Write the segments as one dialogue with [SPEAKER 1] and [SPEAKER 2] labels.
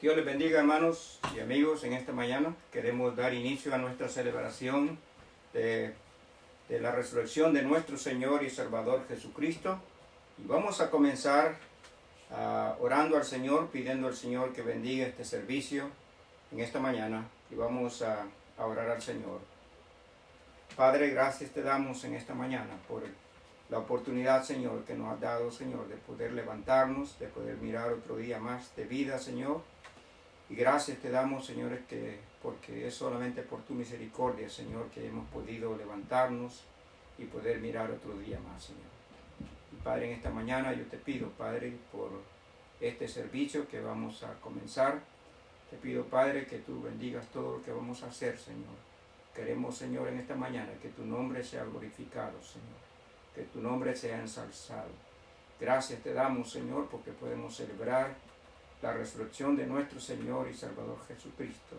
[SPEAKER 1] Dios les bendiga, hermanos y amigos. En esta mañana queremos dar inicio a nuestra celebración de la resurrección de nuestro Señor y Salvador Jesucristo. Y vamos a comenzar orando al Señor, pidiendo al Señor que bendiga este servicio en esta mañana. Y vamos a orar al Señor. Padre, gracias te damos en esta mañana por la oportunidad, Señor, que nos has dado, Señor, de poder levantarnos, de poder mirar otro día más de vida, Señor. Y gracias te damos, Señor, porque es solamente por tu misericordia, Señor, que hemos podido levantarnos y poder mirar otro día más, Señor. Y Padre, en esta mañana yo te pido, Padre, por este servicio que vamos a comenzar. Te pido, Padre, que tú bendigas todo lo que vamos a hacer, Señor. Queremos, Señor, en esta mañana que tu nombre sea glorificado, Señor. Que tu nombre sea ensalzado. Gracias te damos, Señor, porque podemos celebrar la resurrección de nuestro Señor y Salvador Jesucristo.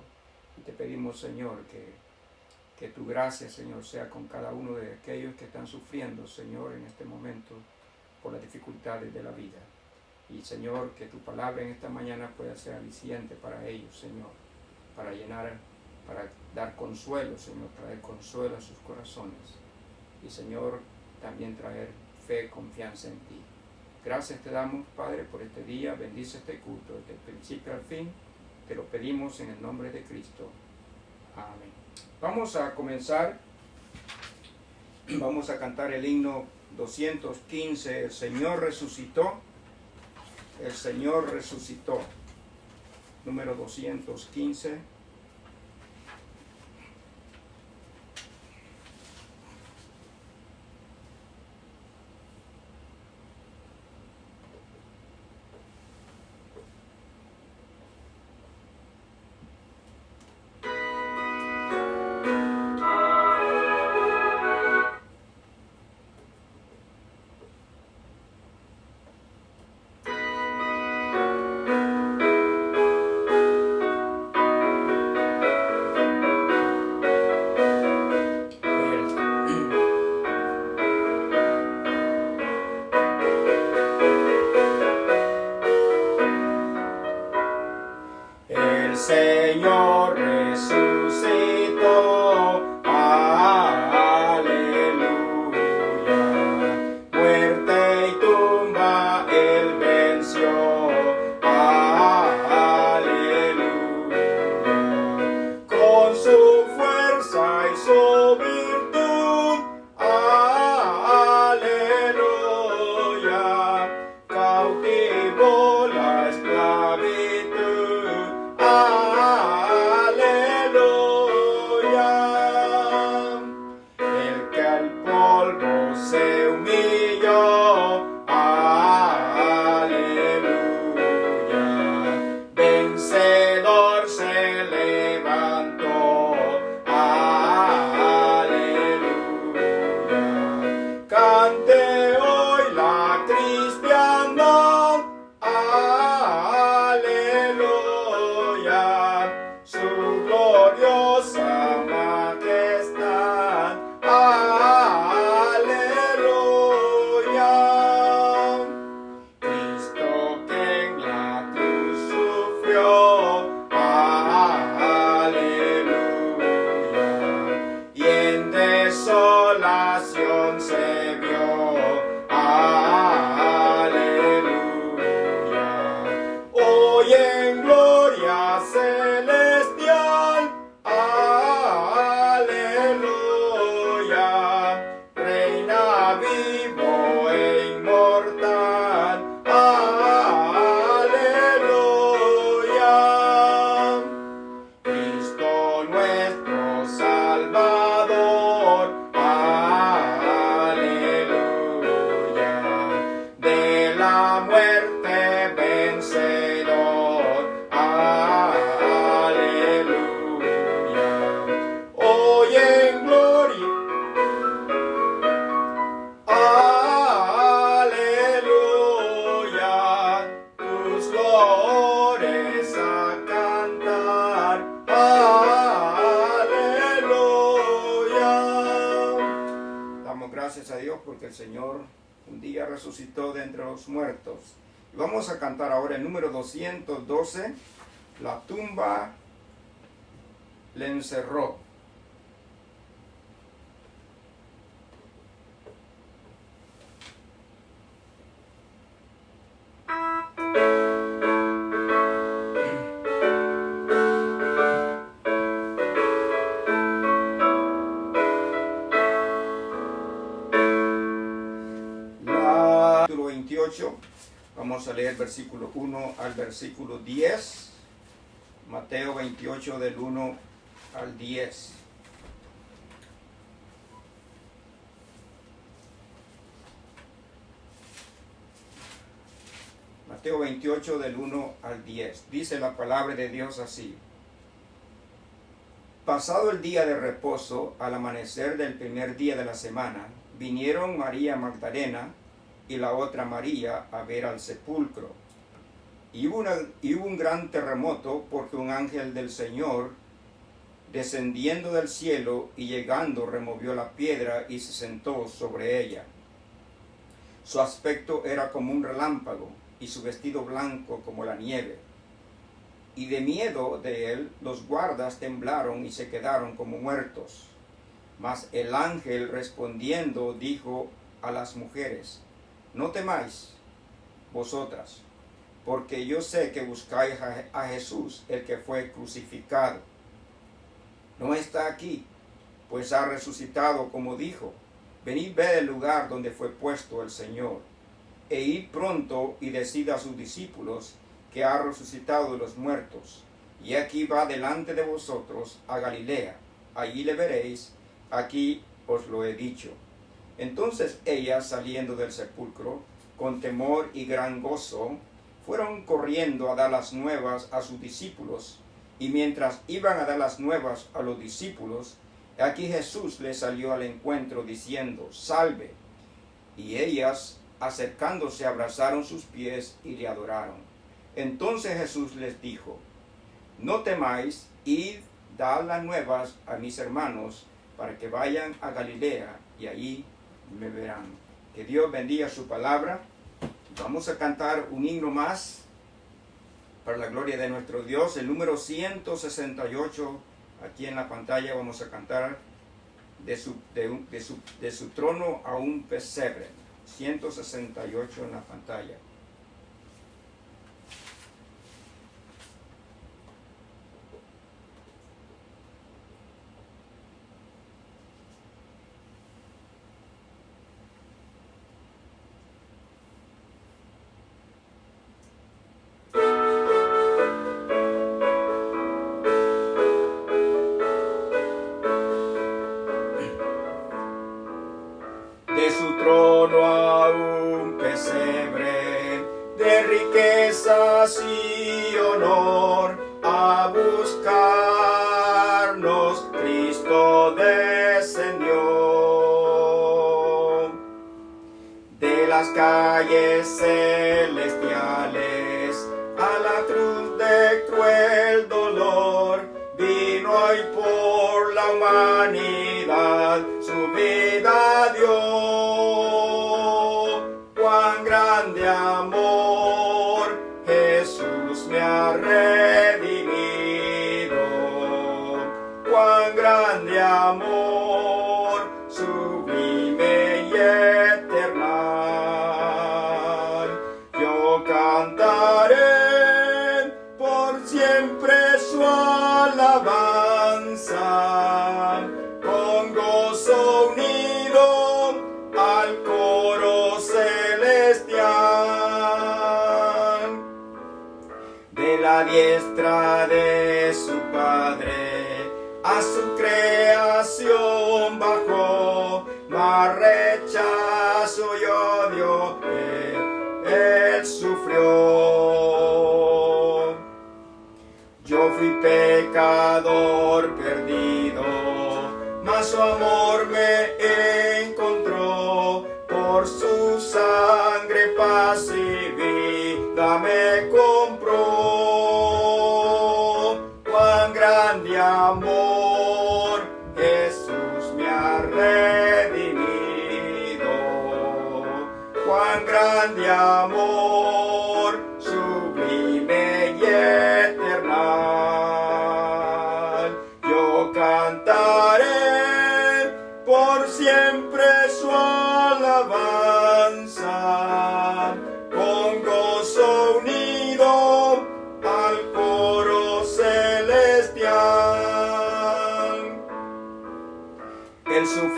[SPEAKER 1] Y te pedimos, Señor, que tu gracia, Señor, sea con cada uno de aquellos que están sufriendo, Señor, en este momento por las dificultades de la vida. Y, Señor, que tu palabra en esta mañana pueda ser aliciente para ellos, Señor, para dar consuelo, Señor, traer consuelo a sus corazones. Y, Señor, también traer fe, confianza en ti. Gracias te damos, Padre, por este día. Bendice este culto desde el principio al fin. Te lo pedimos en el nombre de Cristo. Amén. Vamos a comenzar. Vamos a cantar el himno 215. El Señor resucitó. El Señor resucitó. Número 215. Señor resucitó, aleluya, muerte y tumba él venció, aleluya, con su fuerza y su virtud, aleluya, cautivó la esclavitud. Aleluya, el que al polvo se humilló, aleluya, vencedor se levantó, aleluya, cante hoy la cristiandad, su gloriosa majestad, aleluya. Cristo que en la cruz sufrió, aleluya, y en desolación se vio, aleluya, hoy en gloria celestial, aleluya, reina vivo e inmortal, aleluya, Cristo nuestro Salvador, aleluya, de la muerte vencedor, aleluya, hoy en gloria, aleluya, tus loores a cantar, aleluya. Damos gracias a Dios porque el Señor un día resucitó de entre los muertos. Y vamos a cantar ahora el número 212. la tumba le encerró. Capítulo 28, vamos a leer versículo 1 al versículo 10. Mateo 28 del 1 al 10. Mateo 28 del 1 al 10. Dice la palabra de Dios así. Pasado el día de reposo, al amanecer del primer día de la semana, vinieron María Magdalena y la otra María a ver al sepulcro. Y hubo un gran terremoto, porque un ángel del Señor, descendiendo del cielo y llegando, removió la piedra y se sentó sobre ella. Su aspecto era como un relámpago, y su vestido blanco como la nieve. Y de miedo de él, los guardas temblaron y se quedaron como muertos. Mas el ángel respondiendo dijo a las mujeres: no temáis vosotras, porque yo sé que buscáis a Jesús, el que fue crucificado. No está aquí, pues ha resucitado como dijo. Venid, ved el lugar donde fue puesto el Señor, e id pronto y decid a sus discípulos que ha resucitado de los muertos, y aquí va delante de vosotros a Galilea, allí le veréis, aquí os lo he dicho. Entonces ellas, saliendo del sepulcro, con temor y gran gozo, fueron corriendo a dar las nuevas a sus discípulos, y mientras iban a dar las nuevas a los discípulos, aquí Jesús les salió al encuentro diciendo: salve. Y ellas, acercándose, abrazaron sus pies y le adoraron. Entonces Jesús les dijo: no temáis, id, dad las nuevas a mis hermanos, para que vayan a Galilea, y allí me verán. Que Dios bendiga su palabra. Vamos a cantar un himno más para la gloria de nuestro Dios, el número 168. Aquí en la pantalla vamos a cantar de su trono a un pesebre. 168 en la pantalla. De su trono a un pesebre, de riquezas y honor, a buscarnos Cristo descendió. De las calles celestiales a la cruz de cruel dolor, vino hoy por la humanidad, su vida dio. Cuán grande amor, Jesús me ha redimido. Cuán grande amor, sublime y eternal. Yo cantaré por siempre su alabanza, con gozo unido al coro celestial. De la diestra de su Padre a su creación bajó, mas rechazo y odio él sufrió. Yo fui pecador perdido, mas su amor me encontró. Por su sangre paz y vida me compró. Cuán grande amor, Jesús me ha redimido. Cuán grande amor, sublime y eternal.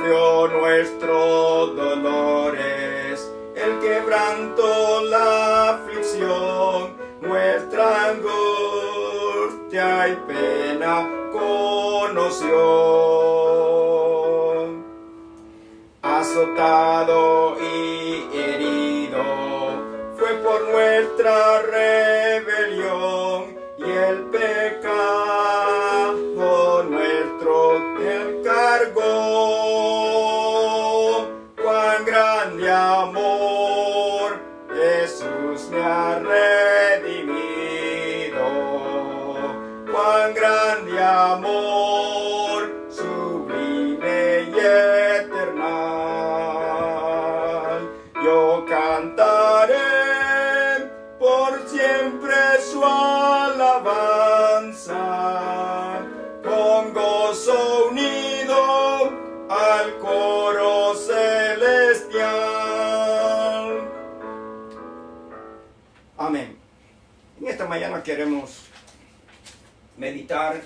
[SPEAKER 1] sufrió nuestros dolores, el quebranto, la aflicción, nuestra angustia y pena conoció. Azotado y herido fue por nuestra rebelión, y el pecado nuestro él cargó. Cuán grande amor Jesús me ha redimido, cuán grande amor sublime y eternal. Yo cantaré por siempre su alabanza, con gozo unido al coro celestial. Amén. En esta mañana queremos meditar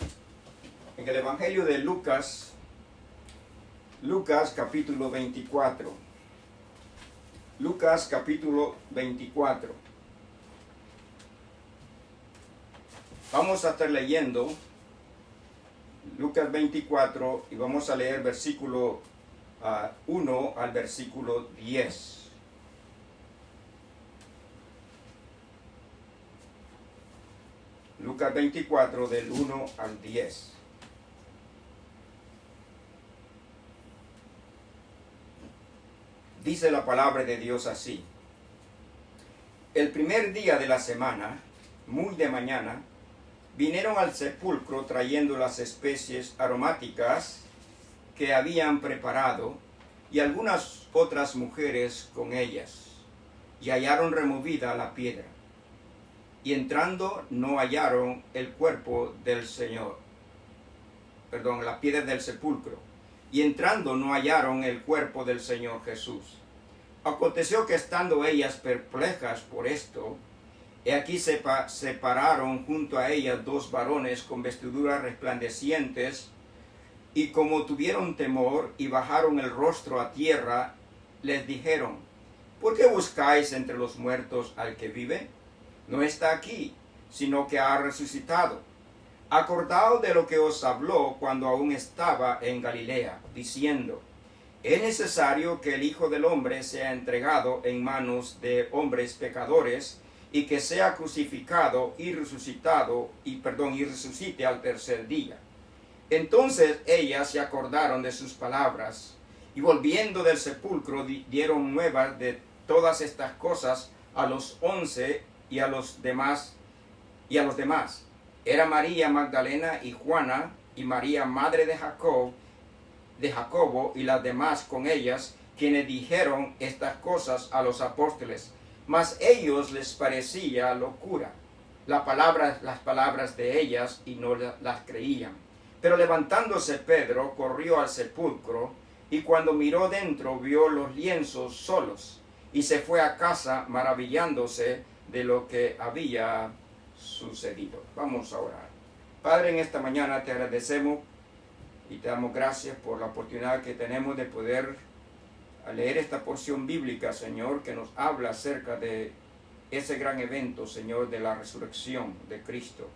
[SPEAKER 1] en el Evangelio de Lucas, Lucas capítulo 24. Lucas capítulo 24. Vamos a estar leyendo Lucas 24 y vamos a leer versículo 1 al versículo 10. Lucas 24 del 1 al 10. Dice la palabra de Dios así: el primer día de la semana, muy de mañana, vinieron al sepulcro trayendo las especies aromáticas que habían preparado, y algunas otras mujeres con ellas, y hallaron removida la piedra. Y entrando no hallaron el cuerpo del Señor. La piedra del sepulcro. Y entrando no hallaron el cuerpo del Señor Jesús. Aconteció que estando ellas perplejas por esto, he aquí se pararon junto a ellas dos varones con vestiduras resplandecientes, y como tuvieron temor y bajaron el rostro a tierra, les dijeron: ¿por qué buscáis entre los muertos al que vive? No está aquí, sino que ha resucitado. Acordaos de lo que os habló cuando aún estaba en Galilea, diciendo: es necesario que el Hijo del Hombre sea entregado en manos de hombres pecadores, y que sea crucificado y resucite al tercer día. Entonces ellas se acordaron de sus palabras, y volviendo del sepulcro dieron nuevas de todas estas cosas a los 11 y a los demás. Era María Magdalena y Juana, y María madre de Jacobo, y las demás con ellas, quienes dijeron estas cosas a los apóstoles. Mas ellos les parecía locura las palabras de ellas, y no las creían. Pero levantándose Pedro, corrió al sepulcro, y cuando miró dentro, vio los lienzos solos, y se fue a casa maravillándose de lo que había sucedido. Vamos a orar. Padre, en esta mañana te agradecemos y te damos gracias por la oportunidad que tenemos de poder leer esta porción bíblica, Señor, que nos habla acerca de ese gran evento, Señor, de la resurrección de Cristo.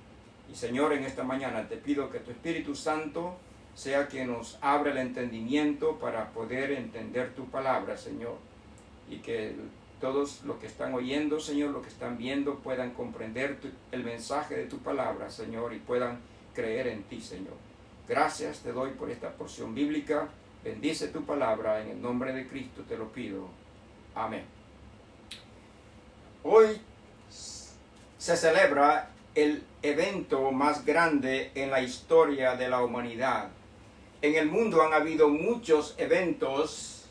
[SPEAKER 1] Y Señor, en esta mañana te pido que tu Espíritu Santo sea quien nos abra el entendimiento para poder entender tu palabra, Señor, y que todos los que están oyendo, Señor, los que están viendo, puedan comprender el mensaje de tu palabra, Señor, y puedan creer en ti, Señor. Gracias te doy por esta porción bíblica. Bendice tu palabra, en el nombre de Cristo te lo pido. Amén. Hoy se celebra el evento más grande en la historia de la humanidad. En el mundo han habido muchos eventos,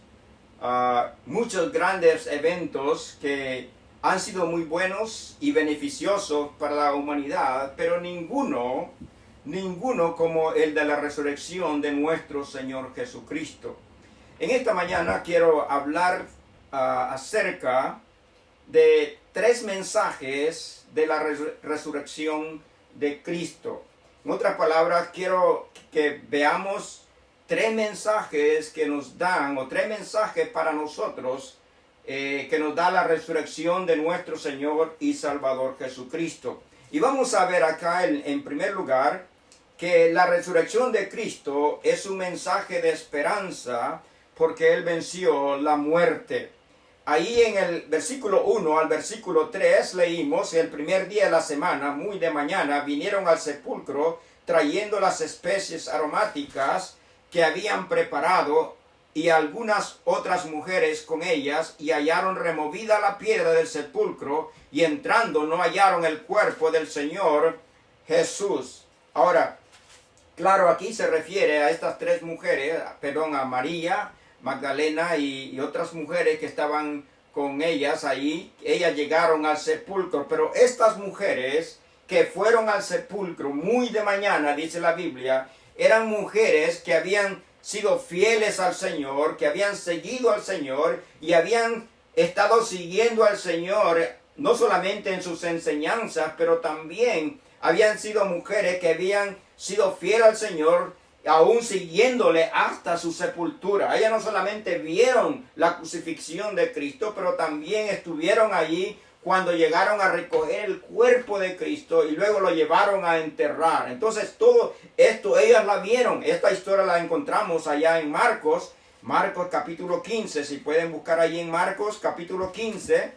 [SPEAKER 1] muchos grandes eventos que han sido muy buenos y beneficiosos para la humanidad, pero ninguno como el de la resurrección de nuestro Señor Jesucristo. En esta mañana quiero hablar acerca de 3 mensajes de la resurrección de Cristo. En otras palabras, quiero que veamos tres mensajes que nos dan, o tres mensajes para nosotros, que nos da la resurrección de nuestro Señor y Salvador Jesucristo. Y vamos a ver acá en primer lugar que la resurrección de Cristo es un mensaje de esperanza porque Él venció la muerte. Ahí en el versículo 1 al versículo 3 leímos: el primer día de la semana, muy de mañana, vinieron al sepulcro trayendo las especies aromáticas que habían preparado, y algunas otras mujeres con ellas, y hallaron removida la piedra del sepulcro, y entrando no hallaron el cuerpo del Señor Jesús. Ahora, claro, aquí se refiere a estas tres mujeres, a María Magdalena y otras mujeres que estaban con ellas ahí. Ellas llegaron al sepulcro, pero estas mujeres que fueron al sepulcro muy de mañana, dice la Biblia, eran mujeres que habían sido fieles al Señor, que habían seguido al Señor y habían estado siguiendo al Señor, no solamente en sus enseñanzas, pero también habían sido mujeres que habían sido fieles al Señor, aún siguiéndole hasta su sepultura. Ellas no solamente vieron la crucifixión de Cristo, pero también estuvieron allí cuando llegaron a recoger el cuerpo de Cristo y luego lo llevaron a enterrar. Entonces todo esto ellas la vieron. Esta historia la encontramos allá en Marcos capítulo 15. Si pueden buscar allí en Marcos capítulo 15,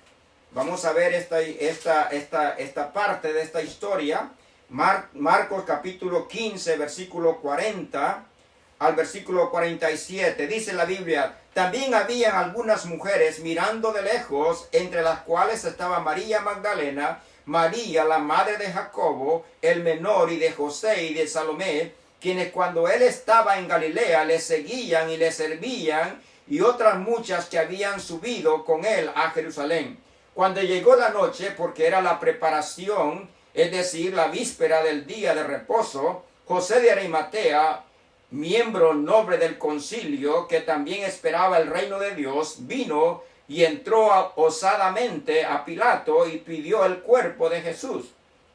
[SPEAKER 1] vamos a ver esta parte de esta historia. Marcos capítulo 15, versículo 40 al versículo 47, dice la Biblia: también habían algunas mujeres mirando de lejos, entre las cuales estaba María Magdalena, María la madre de Jacobo, el menor, y de José y de Salomé, quienes cuando él estaba en Galilea le seguían y le servían, y otras muchas que habían subido con él a Jerusalén. Cuando llegó la noche, porque era la preparación, es decir, la víspera del día de reposo, José de Arimatea, miembro noble del concilio, que también esperaba el reino de Dios, vino y entró osadamente a Pilato y pidió el cuerpo de Jesús.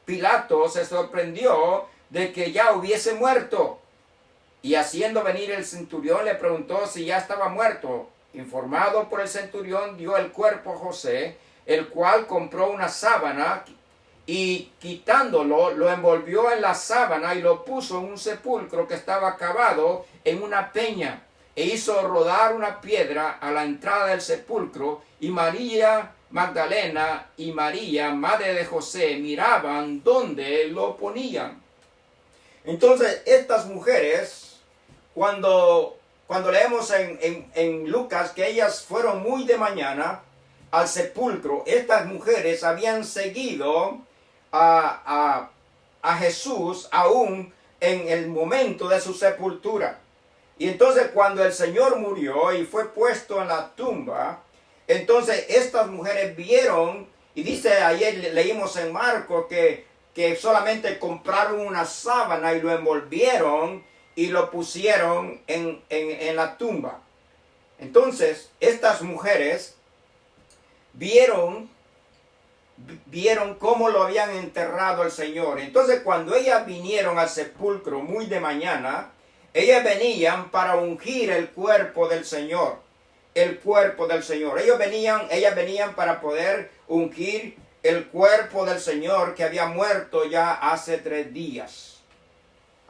[SPEAKER 1] Pilato se sorprendió de que ya hubiese muerto, y haciendo venir el centurión le preguntó si ya estaba muerto. Informado por el centurión, dio el cuerpo a José, el cual compró una sábana y quitándolo, lo envolvió en la sábana y lo puso en un sepulcro que estaba cavado en una peña, e hizo rodar una piedra a la entrada del sepulcro, y María Magdalena y María, madre de José, miraban dónde lo ponían. Entonces, estas mujeres, cuando leemos en Lucas que ellas fueron muy de mañana al sepulcro, estas mujeres habían seguido a Jesús aún en el momento de su sepultura. Y entonces cuando el Señor murió y fue puesto en la tumba, entonces estas mujeres vieron, y dice, ayer leímos en Marcos que solamente compraron una sábana y lo envolvieron y lo pusieron en la tumba. Entonces estas mujeres vieron cómo lo habían enterrado el Señor. Entonces cuando ellas vinieron al sepulcro muy de mañana, ellas venían para ungir el cuerpo del Señor. El cuerpo del Señor. Ellas venían para poder ungir el cuerpo del Señor que había muerto ya hace 3 días.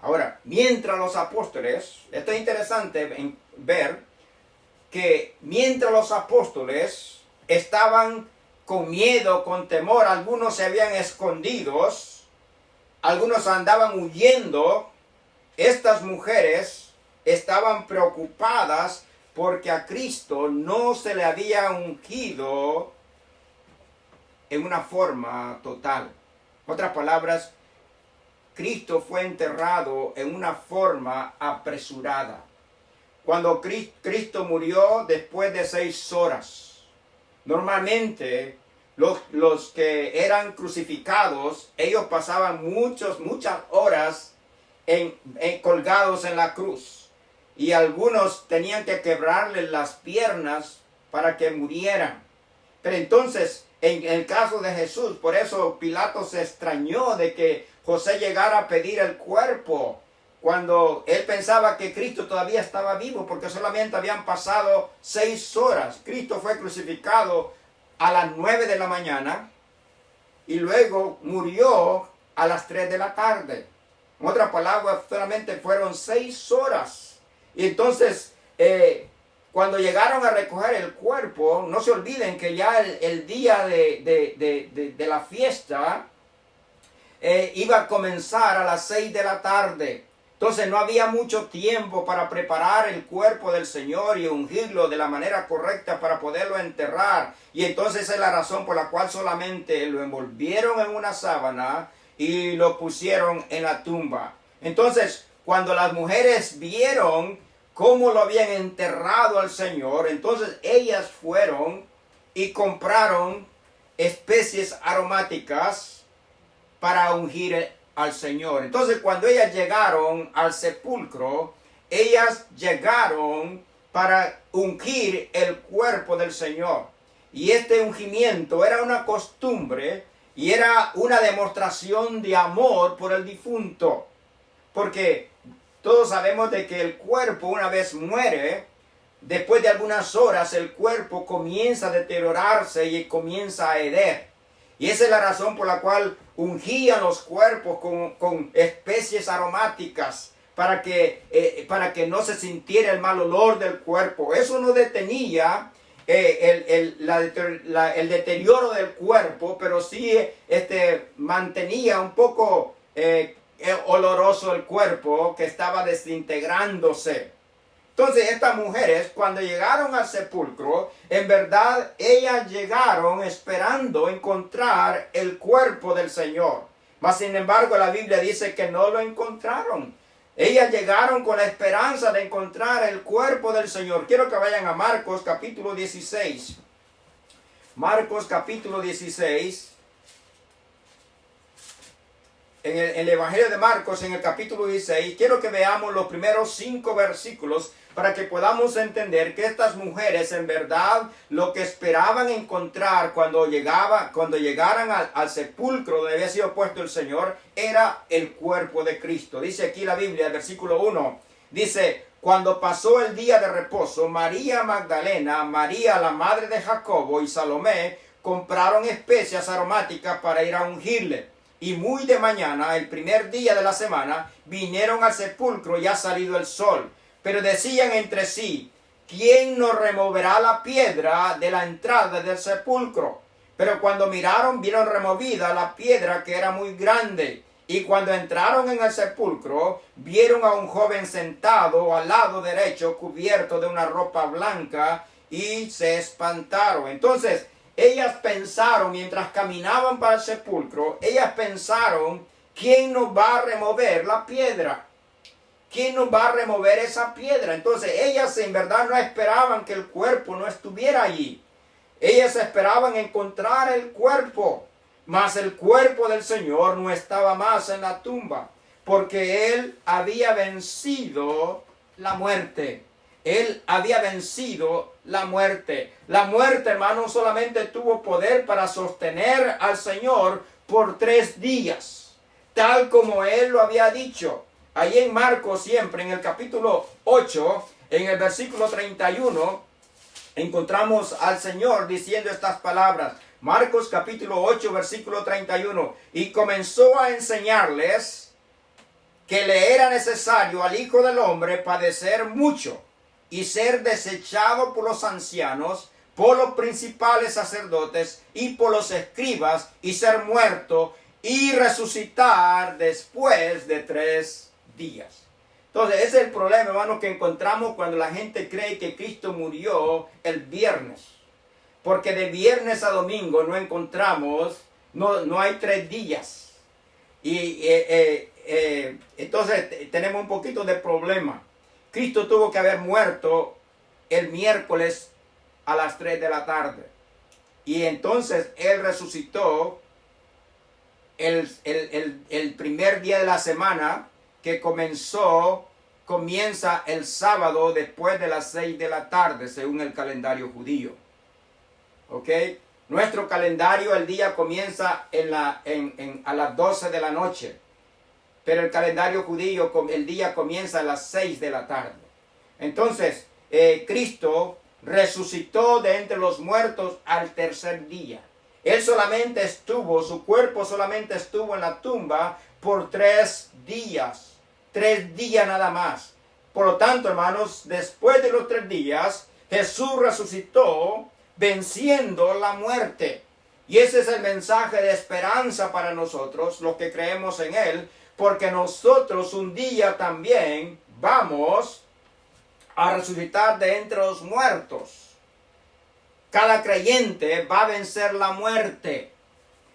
[SPEAKER 1] Ahora, mientras los apóstoles, esto es interesante ver que mientras los apóstoles estaban con miedo, con temor, algunos se habían escondido, algunos andaban huyendo, estas mujeres estaban preocupadas porque a Cristo no se le había ungido en una forma total. En otras palabras, Cristo fue enterrado en una forma apresurada. Cuando Cristo murió después de 6 horas, normalmente los que eran crucificados, ellos pasaban muchas horas colgados en la cruz. Y algunos tenían que quebrarles las piernas para que murieran. Pero entonces, en el caso de Jesús, por eso Pilato se extrañó de que José llegara a pedir el cuerpo cuando él pensaba que Cristo todavía estaba vivo, porque solamente habían pasado 6 horas. Cristo fue crucificado a las 9 de la mañana y luego murió a las 3 de la tarde. En otras palabras, solamente fueron 6 horas. Y entonces, cuando llegaron a recoger el cuerpo, no se olviden que ya el día de la fiesta iba a comenzar a las 6 de la tarde. Entonces no había mucho tiempo para preparar el cuerpo del Señor y ungirlo de la manera correcta para poderlo enterrar. Y entonces esa es la razón por la cual solamente lo envolvieron en una sábana y lo pusieron en la tumba. Entonces, cuando las mujeres vieron cómo lo habían enterrado al Señor, entonces ellas fueron y compraron especies aromáticas para ungir al Señor. Entonces, cuando ellas llegaron al sepulcro, ellas llegaron para ungir el cuerpo del Señor. Y este ungimiento era una costumbre y era una demostración de amor por el difunto. Porque todos sabemos de que el cuerpo, una vez muere, después de algunas horas el cuerpo comienza a deteriorarse y comienza a heder. Y esa es la razón por la cual ungían los cuerpos con especies aromáticas para que no se sintiera el mal olor del cuerpo. Eso no detenía el deterioro del cuerpo, pero sí mantenía un poco oloroso el cuerpo que estaba desintegrándose. Entonces estas mujeres, cuando llegaron al sepulcro, en verdad ellas llegaron esperando encontrar el cuerpo del Señor. Mas sin embargo la Biblia dice que no lo encontraron. Ellas llegaron con la esperanza de encontrar el cuerpo del Señor. Quiero que vayan a Marcos capítulo 16. Marcos capítulo 16. En el Evangelio de Marcos, en el capítulo 16, quiero que veamos los primeros 5 versículos para que podamos entender que estas mujeres en verdad lo que esperaban encontrar cuando llegaran al sepulcro donde había sido puesto el Señor era el cuerpo de Cristo. Dice aquí la Biblia, el versículo 1, dice: cuando pasó el día de reposo, María Magdalena, María la madre de Jacobo y Salomé compraron especias aromáticas para ir a ungirle. Y muy de mañana, el primer día de la semana, vinieron al sepulcro ya salido el sol. Pero decían entre sí: ¿quién nos removerá la piedra de la entrada del sepulcro? Pero cuando miraron, vieron removida la piedra, que era muy grande. Y cuando entraron en el sepulcro, vieron a un joven sentado al lado derecho, cubierto de una ropa blanca, y se espantaron. Entonces, ellas pensaron, mientras caminaban para el sepulcro, ellas pensaron: ¿quién nos va a remover la piedra? ¿Quién nos va a remover esa piedra? Entonces ellas en verdad no esperaban que el cuerpo no estuviera allí. Ellas esperaban encontrar el cuerpo, mas el cuerpo del Señor no estaba más en la tumba, porque Él había vencido la muerte. Él había vencido la muerte. La muerte, hermano, solamente tuvo poder para sostener al Señor por 3 días, tal como Él lo había dicho. Ahí en Marcos, siempre en el capítulo 8, en el versículo 31, encontramos al Señor diciendo estas palabras. Marcos capítulo 8, versículo 31. Y comenzó a enseñarles que le era necesario al Hijo del Hombre padecer mucho y ser desechado por los ancianos, por los principales sacerdotes y por los escribas, y ser muerto y resucitar después de 3 días. Entonces ese es el problema, hermano, que encontramos cuando la gente cree que Cristo murió el viernes. Porque de viernes a domingo no encontramos, no hay 3 días. Y entonces tenemos un poquito de problema. Cristo tuvo que haber muerto el miércoles a las 3 de la tarde. Y entonces Él resucitó el primer día de la semana, que comienza el sábado después de las 6 de la tarde, según el calendario judío. ¿Ok? Nuestro calendario, el día comienza a las 12 de la noche. pero el calendario judío, el día comienza a las 6 de la tarde. Entonces, Cristo resucitó de entre los muertos al tercer día. Él solamente estuvo, su cuerpo solamente estuvo en la tumba por 3 días. 3 días nada más. Por lo tanto, hermanos, después de los 3 días, Jesús resucitó venciendo la muerte. Y ese es el mensaje de esperanza para nosotros, los que creemos en Él, porque nosotros un día también vamos a resucitar de entre los muertos. Cada creyente va a vencer la muerte.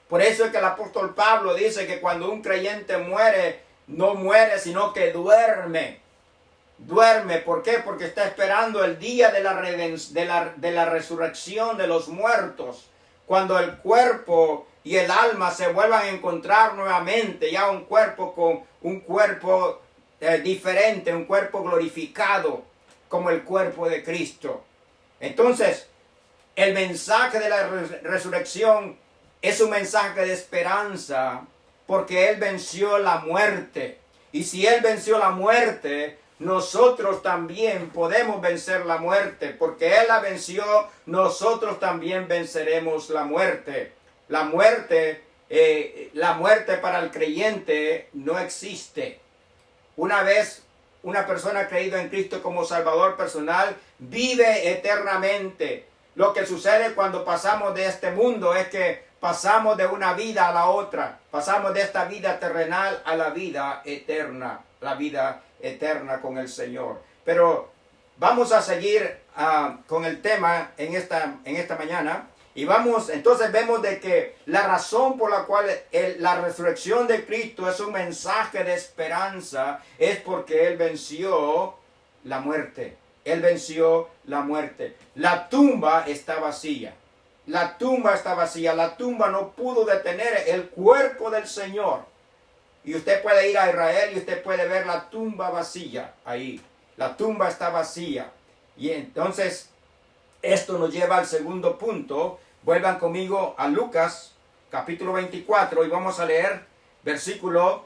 [SPEAKER 1] Por eso es que el apóstol Pablo dice que cuando un creyente muere, no muere, sino que duerme. Duerme, ¿por qué? Porque está esperando el día de la resurrección de los muertos. Cuando el cuerpo y el alma se vuelvan a encontrar nuevamente, ya un cuerpo con un cuerpo diferente, un cuerpo glorificado, como el cuerpo de Cristo. Entonces, el mensaje de la resurrección es un mensaje de esperanza, porque Él venció la muerte. Y si Él venció la muerte, nosotros también podemos vencer la muerte, porque Él la venció, nosotros también venceremos la muerte. La muerte para el creyente no existe. Una vez una persona ha creído en Cristo como Salvador personal, vive eternamente. Lo que sucede cuando pasamos de este mundo es que pasamos de una vida a la otra. Pasamos de esta vida terrenal a la vida eterna. La vida eterna con el Señor. Pero vamos a seguir con el tema en esta mañana. Y entonces vemos de que la razón por la cual la resurrección de Cristo es un mensaje de esperanza es porque Él venció la muerte. Él venció la muerte. La tumba está vacía. La tumba está vacía. La tumba no pudo detener el cuerpo del Señor. Y usted puede ir a Israel y usted puede ver la tumba vacía ahí. La tumba está vacía. Y entonces, esto nos lleva al segundo punto. Vuelvan conmigo a Lucas, capítulo 24, y vamos a leer versículo,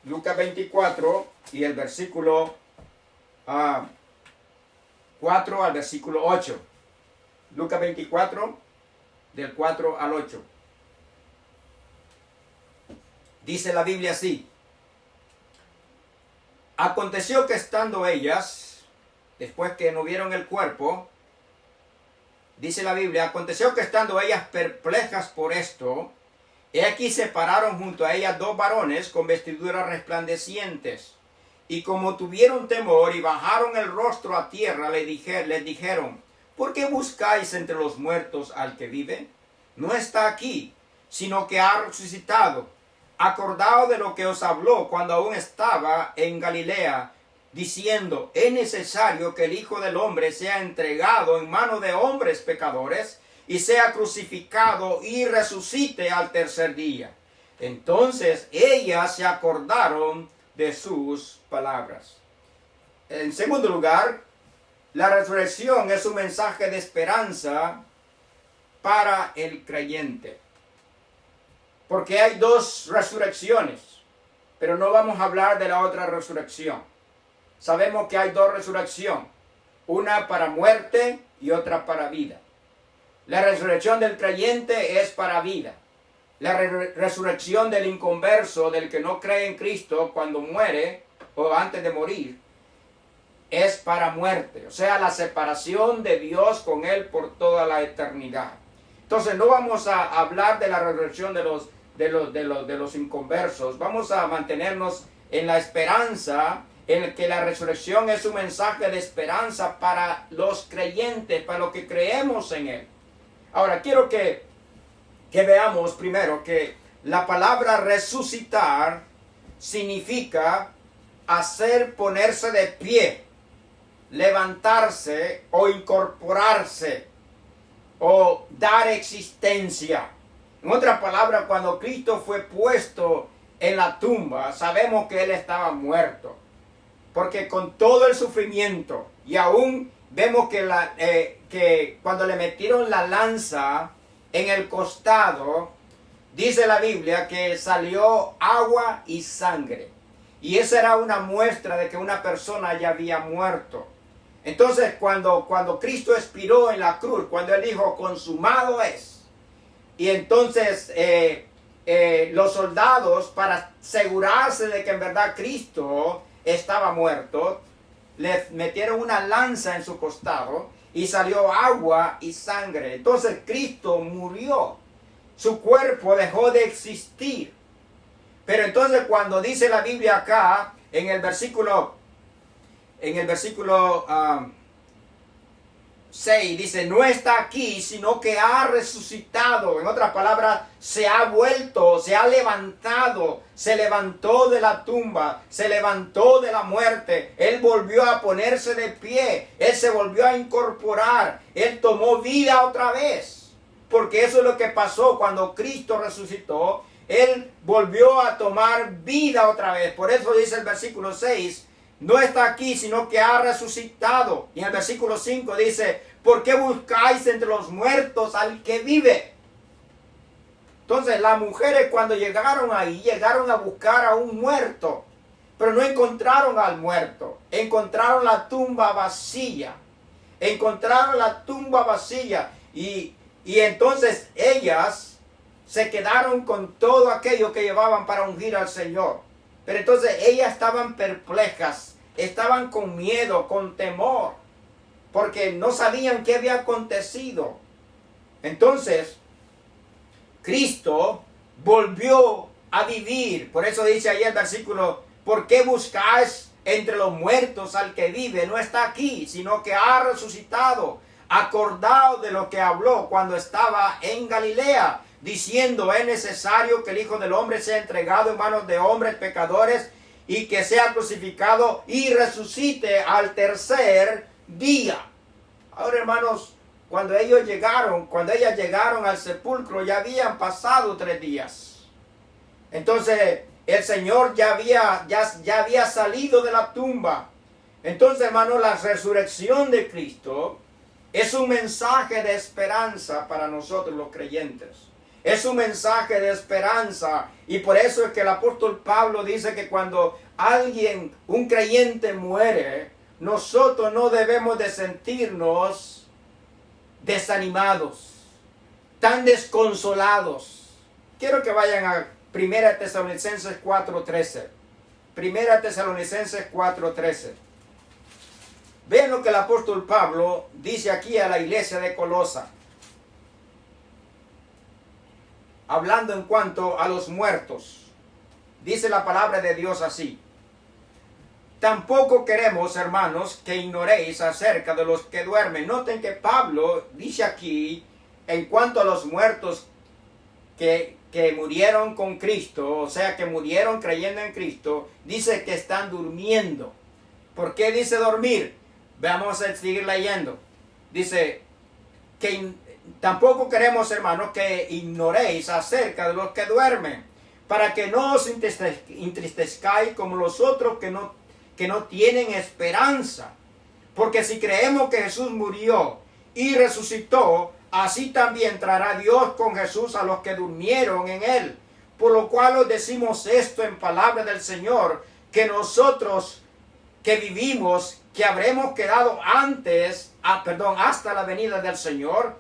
[SPEAKER 1] Lucas 24, y el versículo 4 al versículo 8. Lucas 24, del 4 al 8. Dice la Biblia así: aconteció que estando ellas, después que no vieron el cuerpo, dice la Biblia, aconteció que estando ellas perplejas por esto, he aquí se pararon junto a ellas 2 varones con vestiduras resplandecientes. Y como tuvieron temor y bajaron el rostro a tierra, les dijeron: ¿por qué buscáis entre los muertos al que vive? No está aquí, sino que ha resucitado. Acordaos de lo que os habló cuando aún estaba en Galilea, diciendo: es necesario que el Hijo del Hombre sea entregado en manos de hombres pecadores, y sea crucificado y resucite al tercer día. Entonces ellas se acordaron de sus palabras. En segundo lugar, la resurrección es un mensaje de esperanza para el creyente. Porque hay 2 resurrecciones, pero no vamos a hablar de la otra resurrección. Sabemos que hay 2 resurrecciones, una para muerte y otra para vida. La resurrección del creyente es para vida. La resurrección del inconverso, del que no cree en Cristo cuando muere o antes de morir, es para muerte. O sea, la separación de Dios con Él por toda la eternidad. Entonces no vamos a hablar de la resurrección de los inconversos. Vamos a mantenernos en la esperanza, en que la resurrección es un mensaje de esperanza para los creyentes, para los que creemos en Él. Ahora, quiero que veamos primero que la palabra resucitar significa ponerse de pie, levantarse o incorporarse o dar existencia. En otras palabras, cuando Cristo fue puesto en la tumba, sabemos que Él estaba muerto. Porque con todo el sufrimiento, y aún vemos que cuando le metieron la lanza en el costado, dice la Biblia que salió agua y sangre. Y esa era una muestra de que una persona ya había muerto. Entonces cuando Cristo expiró en la cruz, cuando Él dijo, consumado es. Y entonces los soldados, para asegurarse de que en verdad Cristo estaba muerto, le metieron una lanza en su costado y salió agua y sangre. Entonces Cristo murió. Su cuerpo dejó de existir. Pero entonces cuando dice la Biblia acá, en el versículo 6, dice, no está aquí, sino que ha resucitado. En otras palabras, se ha vuelto, se ha levantado, se levantó de la tumba, se levantó de la muerte. Él volvió a ponerse de pie, Él se volvió a incorporar, Él tomó vida otra vez. Porque eso es lo que pasó cuando Cristo resucitó. Él volvió a tomar vida otra vez. Por eso dice el versículo 6, no está aquí, sino que ha resucitado. Y en el versículo 5 dice, ¿por qué buscáis entre los muertos al que vive? Entonces las mujeres cuando llegaron ahí, llegaron a buscar a un muerto. Pero no encontraron al muerto. Encontraron la tumba vacía. Encontraron la tumba vacía. Y entonces ellas se quedaron con todo aquello que llevaban para ungir al Señor. Pero entonces ellas estaban perplejas, estaban con miedo, con temor, porque no sabían qué había acontecido. Entonces, Cristo volvió a vivir. Por eso dice ahí el versículo, ¿por qué buscáis entre los muertos al que vive? No está aquí, sino que ha resucitado. Acordado de lo que habló cuando estaba en Galilea, diciendo, es necesario que el Hijo del Hombre sea entregado en manos de hombres pecadores y que sea crucificado y resucite al tercer día. Ahora, hermanos, cuando ellas llegaron al sepulcro, ya habían pasado 3 días. Entonces, el Señor ya había salido de la tumba. Entonces, hermanos, la resurrección de Cristo es un mensaje de esperanza para nosotros los creyentes. Es un mensaje de esperanza. Y por eso es que el apóstol Pablo dice que cuando un creyente muere, nosotros no debemos de sentirnos desanimados, tan desconsolados. Quiero que vayan a 1 Tesalonicenses 4:13. 1 Tesalonicenses 4:13. Vean lo que el apóstol Pablo dice aquí a la iglesia de Colosa. Hablando en cuanto a los muertos. Dice la palabra de Dios así. Tampoco queremos, hermanos, que ignoréis acerca de los que duermen. Noten que Pablo dice aquí, en cuanto a los muertos que murieron con Cristo, o sea, que murieron creyendo en Cristo, dice que están durmiendo. ¿Por qué dice dormir? Vamos a seguir leyendo. Dice que tampoco queremos, hermanos, que ignoréis acerca de los que duermen, para que no os entristezcáis como los otros que no tienen esperanza. Porque si creemos que Jesús murió y resucitó, así también traerá Dios con Jesús a los que durmieron en él. Por lo cual os decimos esto en palabra del Señor, que nosotros que vivimos, que habremos quedado hasta la venida del Señor,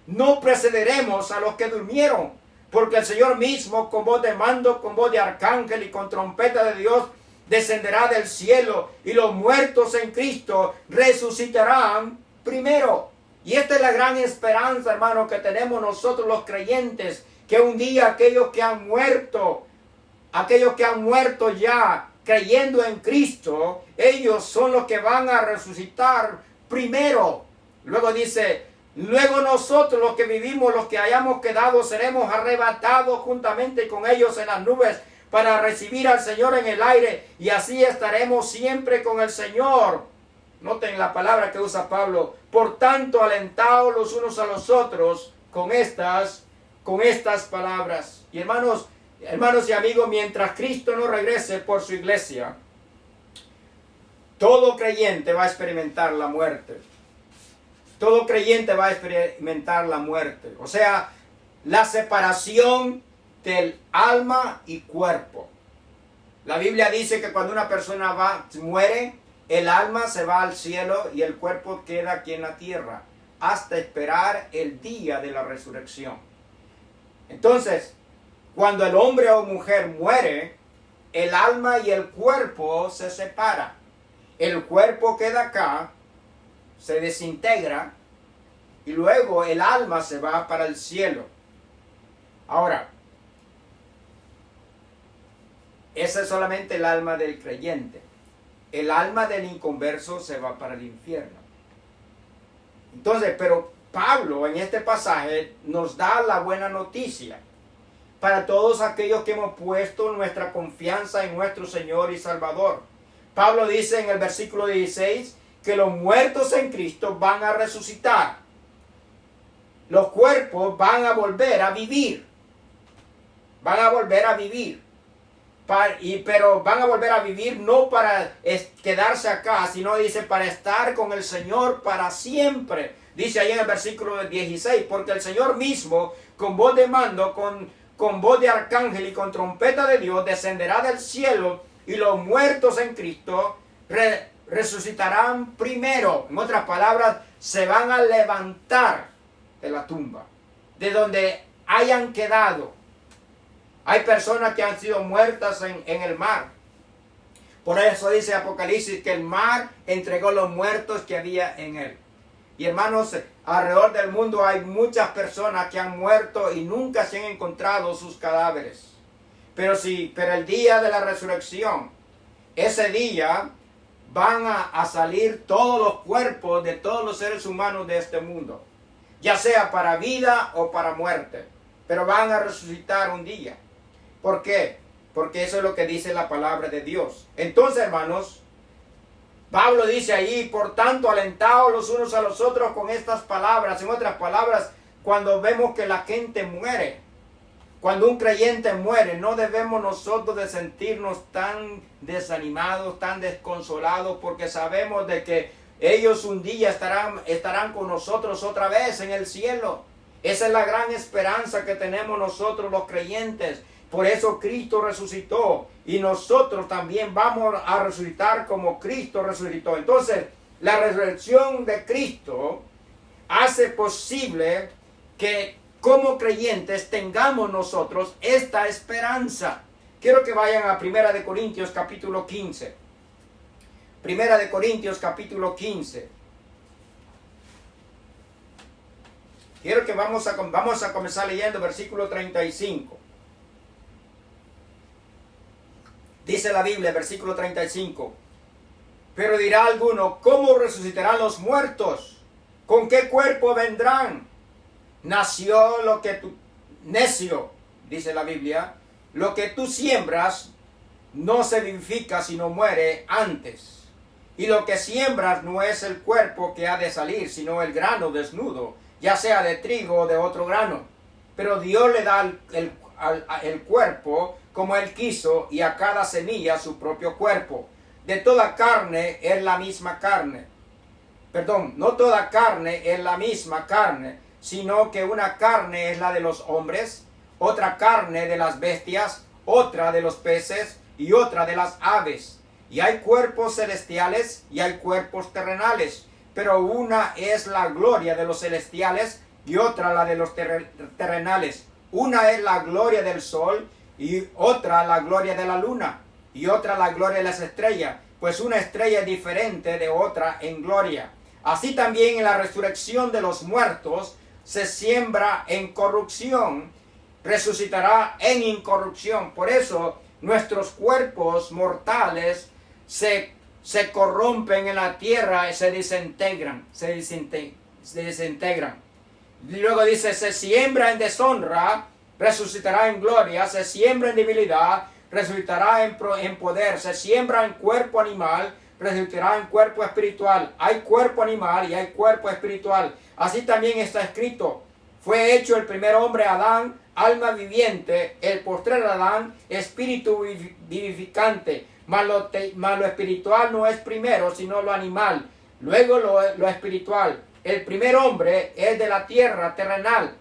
[SPEAKER 1] no precederemos a los que durmieron, porque el Señor mismo, con voz de mando, con voz de arcángel y con trompeta de Dios, descenderá del cielo, y los muertos en Cristo resucitarán primero. Y esta es la gran esperanza, hermano, que tenemos nosotros los creyentes, que un día aquellos que han muerto ya creyendo en Cristo, ellos son los que van a resucitar primero. Luego dice, luego nosotros los que vivimos, los que hayamos quedado, seremos arrebatados juntamente con ellos en las nubes para recibir al Señor en el aire, y así estaremos siempre con el Señor. Noten la palabra que usa Pablo. Por tanto, alentaos los unos a los otros con estas palabras. Y hermanos y amigos, mientras Cristo no regrese por su iglesia, todo creyente va a experimentar la muerte. Todo creyente va a experimentar la muerte. O sea, la separación del alma y cuerpo. La Biblia dice que cuando una persona muere, el alma se va al cielo y el cuerpo queda aquí en la tierra, hasta esperar el día de la resurrección. Entonces, cuando el hombre o mujer muere, el alma y el cuerpo se separan. El cuerpo queda acá, se desintegra, y luego el alma se va para el cielo. Ahora, ese es solamente el alma del creyente. El alma del inconverso se va para el infierno. Entonces, pero Pablo en este pasaje nos da la buena noticia para todos aquellos que hemos puesto nuestra confianza en nuestro Señor y Salvador. Pablo dice en el versículo 16 que los muertos en Cristo van a resucitar. Los cuerpos van a volver a vivir. Van a volver a vivir. Pero van a volver a vivir no para quedarse acá, sino dice para estar con el Señor para siempre. Dice ahí en el versículo 16, porque el Señor mismo, con voz de mando, con voz de arcángel y con trompeta de Dios, descenderá del cielo, y los muertos en Cristo resucitarán primero. En otras palabras, se van a levantar de la tumba, de donde hayan quedado. Hay personas que han sido muertas en el mar. Por eso dice Apocalipsis que el mar entregó los muertos que había en él. Y hermanos, alrededor del mundo hay muchas personas que han muerto y nunca se han encontrado sus cadáveres. Pero el día de la resurrección, ese día van a salir todos los cuerpos de todos los seres humanos de este mundo. Ya sea para vida o para muerte. Pero van a resucitar un día. ¿Por qué? Porque eso es lo que dice la palabra de Dios. Entonces, hermanos, Pablo dice ahí, por tanto, alentaos los unos a los otros con estas palabras. En otras palabras, cuando vemos que la gente muere, cuando un creyente muere, no debemos nosotros de sentirnos tan desanimados, tan desconsolados, porque sabemos de que ellos un día estarán con nosotros otra vez en el cielo. Esa es la gran esperanza que tenemos nosotros los creyentes. Por eso Cristo resucitó y nosotros también vamos a resucitar como Cristo resucitó. Entonces, la resurrección de Cristo hace posible que como creyentes tengamos nosotros esta esperanza. Quiero que vayan a 1 Corintios capítulo 15. 1 Corintios capítulo 15. Quiero que vamos a comenzar leyendo versículo 35. Dice la Biblia, versículo 35. Pero dirá alguno, ¿cómo resucitarán los muertos? ¿Con qué cuerpo vendrán? Nació lo que tú... Necio, dice la Biblia, lo que tú siembras no se vivifica sino muere antes. Y lo que siembras no es el cuerpo que ha de salir, sino el grano desnudo, ya sea de trigo o de otro grano. Pero Dios le da el cuerpo como Él quiso, y a cada semilla su propio cuerpo. De toda carne es la misma carne. Perdón, no toda carne es la misma carne, sino que una carne es la de los hombres, otra carne de las bestias, otra de los peces y otra de las aves. Y hay cuerpos celestiales y hay cuerpos terrenales, pero una es la gloria de los celestiales y otra la de los terrenales. Una es la gloria del sol y otra la gloria de la luna, y otra la gloria de las estrellas, pues una estrella es diferente de otra en gloria. Así también en la resurrección de los muertos se siembra en corrupción, resucitará en incorrupción. Por eso nuestros cuerpos mortales se corrompen en la tierra y se desintegran. Y luego dice, se siembra en deshonra, resucitará en gloria, se siembra en debilidad, resucitará en poder, se siembra en cuerpo animal, resucitará en cuerpo espiritual. Hay cuerpo animal y hay cuerpo espiritual. Así también está escrito, fue hecho el primer hombre Adán, alma viviente, el postrer Adán, espíritu vivificante, mas lo espiritual no es primero, sino lo animal, luego lo espiritual. El primer hombre es de la tierra terrenal.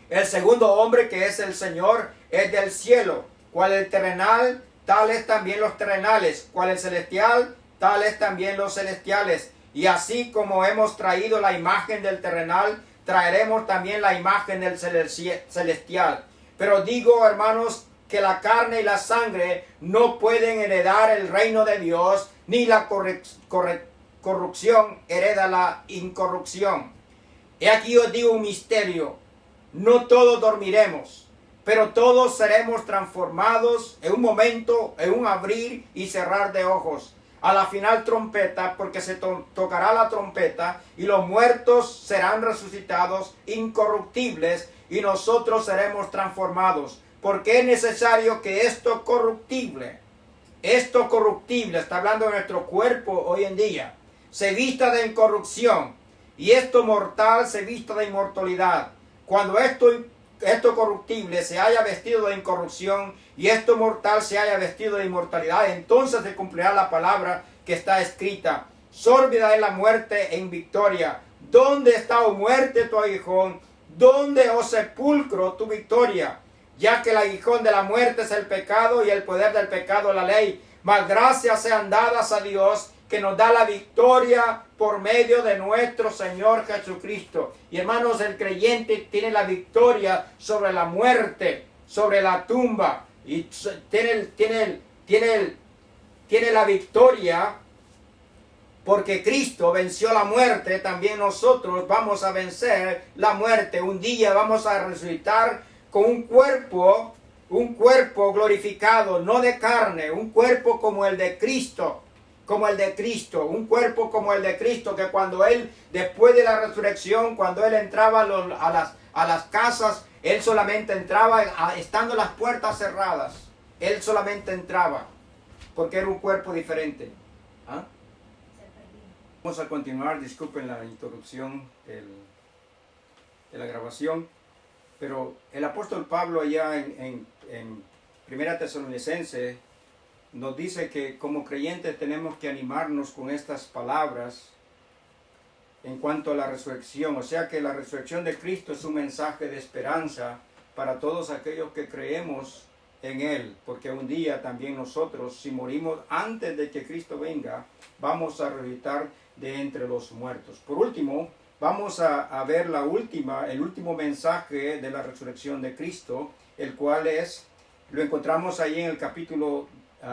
[SPEAKER 1] El segundo hombre, que es el Señor, es del cielo. Cual el terrenal, tales también los terrenales. Cual el celestial, tales también los celestiales. Y así como hemos traído la imagen del terrenal, traeremos también la imagen del celestial. Pero digo, hermanos, que la carne y la sangre no pueden heredar el reino de Dios, ni la corrupción hereda la incorrupción. He aquí os digo un misterio: no todos dormiremos, pero todos seremos transformados en un momento, en un abrir y cerrar de ojos, a la final trompeta, porque se tocará la trompeta, y los muertos serán resucitados incorruptibles, y nosotros seremos transformados. Porque es necesario que esto corruptible, está hablando de nuestro cuerpo hoy en día, se vista de incorrupción, y esto mortal se vista de inmortalidad. Cuando esto corruptible se haya vestido de incorrupción y esto mortal se haya vestido de inmortalidad, entonces se cumplirá la palabra que está escrita: sórbida es la muerte en victoria. ¿Dónde está, oh muerte, tu aguijón? ¿Dónde, oh sepulcro, tu victoria? Ya que el aguijón de la muerte es el pecado y el poder del pecado la ley. Mas gracias sean dadas a Dios, que nos da la victoria por medio de nuestro Señor Jesucristo. Y hermanos, el creyente tiene la victoria sobre la muerte, sobre la tumba, y tiene la victoria porque Cristo venció la muerte. También nosotros vamos a vencer la muerte. Un día vamos a resucitar con un cuerpo glorificado, no de carne, un cuerpo como el de Cristo. Un cuerpo como el de Cristo, que cuando Él, después de la resurrección, cuando Él entraba a las casas, Él solamente entraba estando las puertas cerradas. Él solamente entraba, porque era un cuerpo diferente. ¿Ah? Vamos a continuar, disculpen la interrupción de la grabación, pero el apóstol Pablo allá en Primera Tesalonicenses nos dice que como creyentes tenemos que animarnos con estas palabras en cuanto a la resurrección. O sea que la resurrección de Cristo es un mensaje de esperanza para todos aquellos que creemos en Él. Porque un día también nosotros, si morimos antes de que Cristo venga, vamos a resucitar de entre los muertos. Por último, vamos a ver el último mensaje de la resurrección de Cristo, el cual lo encontramos ahí en el capítulo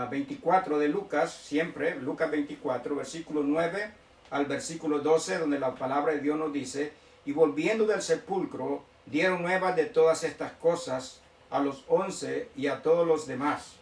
[SPEAKER 1] 24 de Lucas, siempre, Lucas 24, versículo 9 al versículo 12, donde la palabra de Dios nos dice: y volviendo del sepulcro, dieron nuevas de todas estas cosas a los 11 y a todos los demás.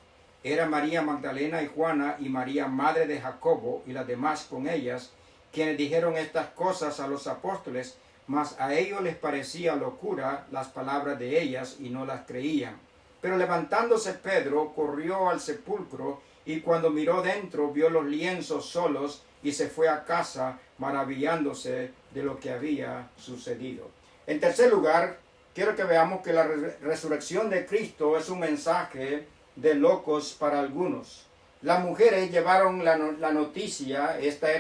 [SPEAKER 1] Era María Magdalena y Juana y María, madre de Jacobo, y las demás con ellas, quienes dijeron estas cosas a los apóstoles, mas a ellos les parecía locura las palabras de ellas, y no las creían. Pero levantándose Pedro, corrió al sepulcro, y cuando miró dentro, vio los lienzos solos, y se fue a casa, maravillándose de lo que había sucedido. En tercer lugar, quiero que veamos que la resurrección de Cristo es un mensaje de locos para algunos. Las mujeres llevaron la noticia, esta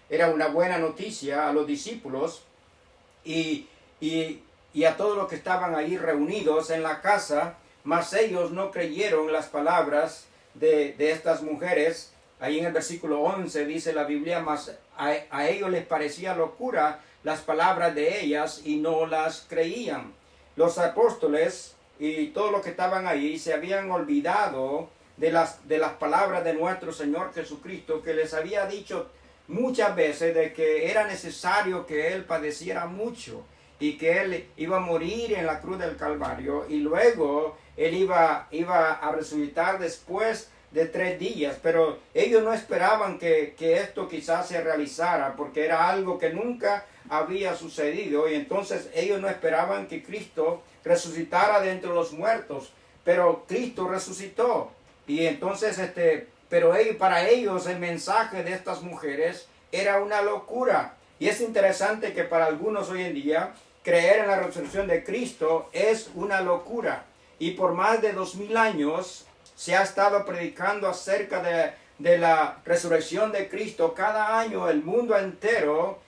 [SPEAKER 1] era una buena noticia a los discípulos y a todos los que estaban ahí reunidos en la casa, mas ellos no creyeron las palabras de estas mujeres. Ahí en el versículo 11 dice la Biblia: mas a ellos les parecía locura las palabras de ellas y no las creían. Los apóstoles y todos los que estaban ahí se habían olvidado de las palabras de nuestro Señor Jesucristo, que les había dicho muchas veces de que era necesario que Él padeciera mucho y que Él iba a morir en la cruz del Calvario y luego Él iba a resucitar después de 3 días. Pero ellos no esperaban que esto quizás se realizara, porque era algo que nunca había sucedido, y entonces ellos no esperaban que Cristo resucitara de entre los muertos, pero Cristo resucitó. Y entonces pero para ellos el mensaje de estas mujeres era una locura. Y es interesante que para algunos hoy en día creer en la resurrección de Cristo es una locura. Y por más de 2000 años se ha estado predicando acerca de la resurrección de Cristo. Cada año el mundo entero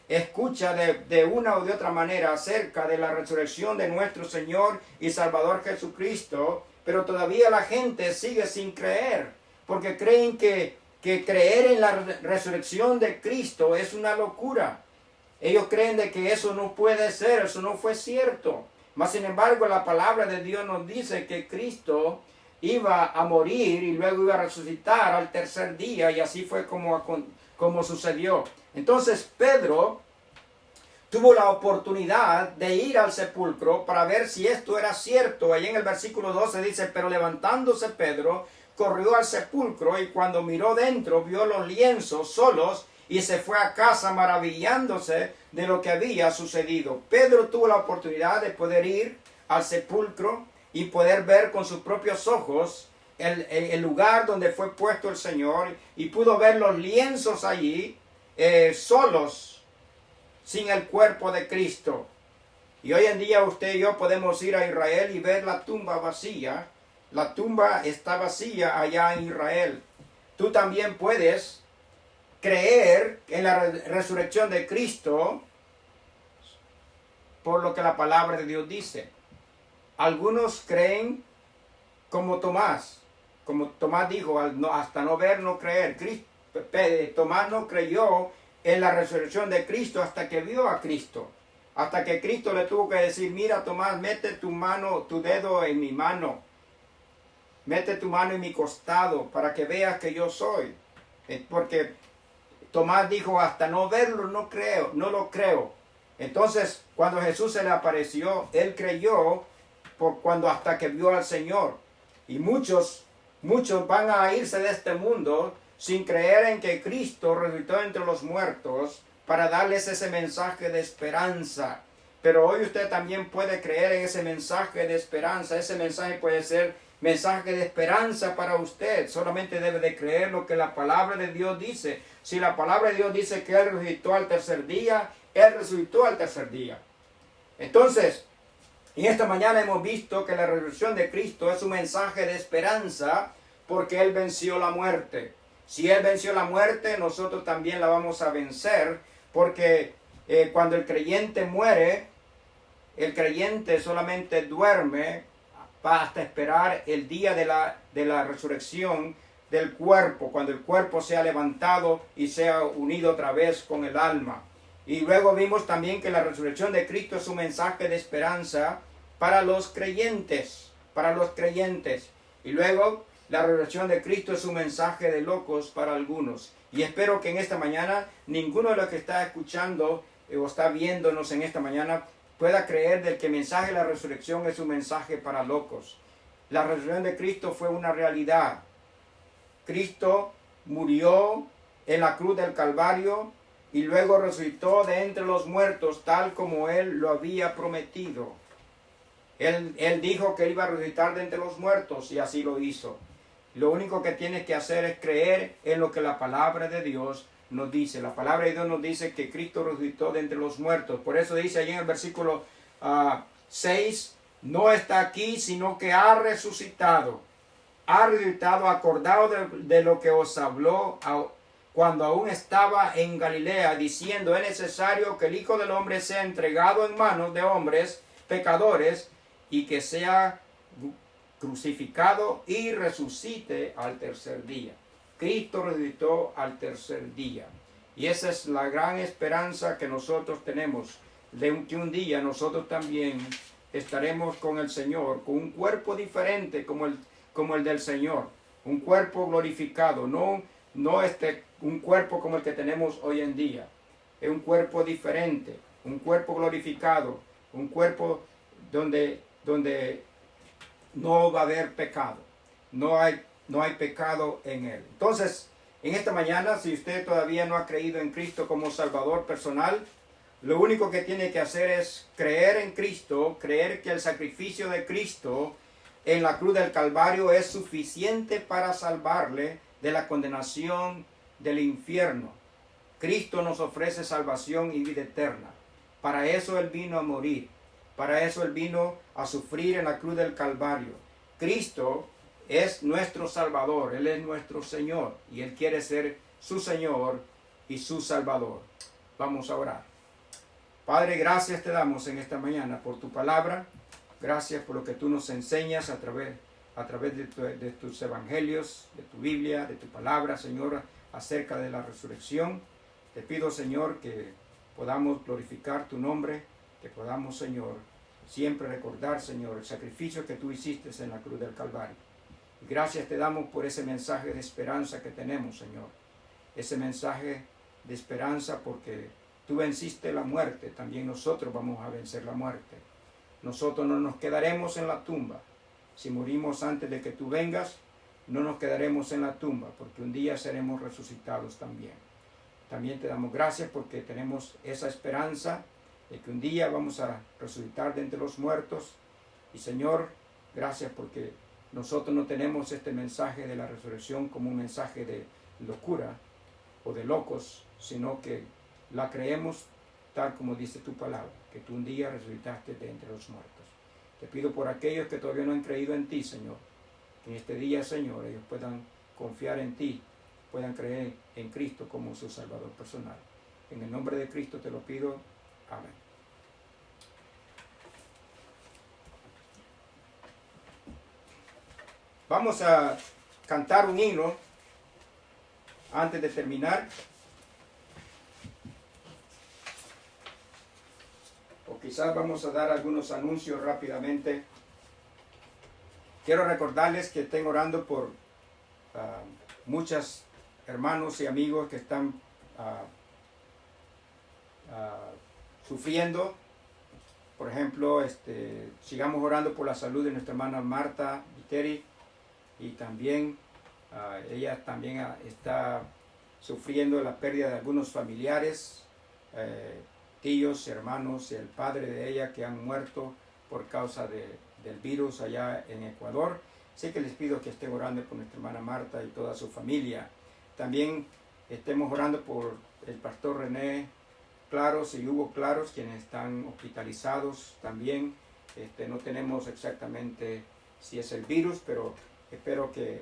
[SPEAKER 1] escucha de una o de otra manera acerca de la resurrección de nuestro Señor y Salvador Jesucristo, pero todavía la gente sigue sin creer, porque creen que creer en la resurrección de Cristo es una locura. Ellos creen de que eso no puede ser, eso no fue cierto. Mas sin embargo, la palabra de Dios nos dice que Cristo iba a morir y luego iba a resucitar al tercer día, y así fue como sucedió. Entonces Pedro tuvo la oportunidad de ir al sepulcro para ver si esto era cierto. Ahí en el versículo 12 dice: pero levantándose Pedro, corrió al sepulcro, y cuando miró dentro, vio los lienzos solos, y se fue a casa maravillándose de lo que había sucedido. Pedro tuvo la oportunidad de poder ir al sepulcro y poder ver con sus propios ojos el lugar donde fue puesto el Señor, y pudo ver los lienzos allí solos, sin el cuerpo de Cristo. Y hoy en día usted y yo podemos ir a Israel y ver la tumba vacía. La tumba está vacía allá en Israel. Tú también puedes creer en la resurrección de Cristo por lo que la palabra de Dios dice. Algunos creen como Tomás. Como Tomás dijo, hasta no ver, no creer. Tomás no creyó en la resurrección de Cristo hasta que vio a Cristo. Hasta que Cristo le tuvo que decir: mira, Tomás, mete tu mano, tu dedo en mi mano. Mete tu mano en mi costado para que veas que yo soy. Porque Tomás dijo: hasta no verlo, no creo, no lo creo. Entonces, cuando Jesús se le apareció, él creyó hasta que vio al Señor. Y muchos van a irse de este mundo sin creer en que Cristo resucitó entre los muertos, para darles ese mensaje de esperanza. Pero hoy usted también puede creer en ese mensaje de esperanza. Ese mensaje puede ser mensaje de esperanza para usted. Solamente debe de creer lo que la palabra de Dios dice. Si la palabra de Dios dice que Él resucitó al tercer día, Él resucitó al tercer día. Entonces, en esta mañana hemos visto que la resurrección de Cristo es un mensaje de esperanza, porque Él venció la muerte. Si Él venció la muerte, nosotros también la vamos a vencer, porque cuando el creyente muere, el creyente solamente duerme hasta esperar el día de la resurrección del cuerpo, cuando el cuerpo sea levantado y sea unido otra vez con el alma. Y luego vimos también que la resurrección de Cristo es un mensaje de esperanza para los creyentes, Y luego la resurrección de Cristo es un mensaje de locos para algunos. Y espero que en esta mañana ninguno de los que está escuchando o está viéndonos en esta mañana pueda creer del que el mensaje de la resurrección es un mensaje para locos. La resurrección de Cristo fue una realidad. Cristo murió en la cruz del Calvario y luego resucitó de entre los muertos, tal como Él lo había prometido. Él dijo que Él iba a resucitar de entre los muertos, y así lo hizo. Lo único que tienes que hacer es creer en lo que la palabra de Dios nos dice. La palabra de Dios nos dice que Cristo resucitó de entre los muertos. Por eso dice allí en el versículo 6, no está aquí, sino que ha resucitado. Ha resucitado, acordado de lo que os habló cuando aún estaba en Galilea, diciendo: es necesario que el Hijo del Hombre sea entregado en manos de hombres pecadores, y que sea crucificado y resucite al tercer día. Cristo resucitó al tercer día. Y esa es la gran esperanza que nosotros tenemos, de que un día nosotros también estaremos con el Señor, con un cuerpo diferente como el del Señor. Un cuerpo glorificado, no un cuerpo como el que tenemos hoy en día. Es un cuerpo diferente, un cuerpo glorificado, un cuerpo donde no va a haber pecado. No hay pecado en él. Entonces, en esta mañana, si usted todavía no ha creído en Cristo como Salvador personal, lo único que tiene que hacer es creer en Cristo, creer que el sacrificio de Cristo en la cruz del Calvario es suficiente para salvarle de la condenación del infierno. Cristo nos ofrece salvación y vida eterna. Para eso Él vino a morir. Para eso Él vino a sufrir en la cruz del Calvario. Cristo es nuestro Salvador, Él es nuestro Señor, y Él quiere ser su Señor y su Salvador. Vamos a orar. Padre, gracias te damos en esta mañana por tu palabra. Gracias por lo que tú nos enseñas a través de tus evangelios, de tu Biblia, de tu palabra, Señor, acerca de la resurrección. Te pido, Señor, que podamos glorificar tu nombre, que podamos, Señor, siempre recordar, Señor, el sacrificio que tú hiciste en la cruz del Calvario. Y gracias te damos por ese mensaje de esperanza que tenemos, Señor. Ese mensaje de esperanza porque tú venciste la muerte, también nosotros vamos a vencer la muerte. Nosotros no nos quedaremos en la tumba. Si morimos antes de que tú vengas, no nos quedaremos en la tumba, porque un día seremos resucitados también. También te damos gracias porque tenemos esa esperanza de que un día vamos a resucitar de entre los muertos. Y Señor, gracias porque nosotros no tenemos este mensaje de la resurrección como un mensaje de locura o de locos, sino que la creemos tal como dice tu palabra, que tú un día resucitaste de entre los muertos. Te pido por aquellos que todavía no han creído en ti, Señor, que en este día, Señor, ellos puedan confiar en ti, puedan creer en Cristo como su Salvador personal. En el nombre de Cristo te lo pido. Amén. Vamos a cantar un himno antes de terminar. O quizás vamos a dar algunos anuncios rápidamente. Quiero recordarles que estén orando por muchos hermanos y amigos que están sufriendo. Por ejemplo, sigamos orando por la salud de nuestra hermana Marta Viteri. Y también ella también está sufriendo la pérdida de algunos familiares, tíos, hermanos y el padre de ella que han muerto por causa del virus allá en Ecuador. Así que les pido que estén orando por nuestra hermana Marta y toda su familia. También estemos orando por el pastor René Claros y Hugo Claros, quienes están hospitalizados también. No tenemos exactamente si es el virus, pero espero que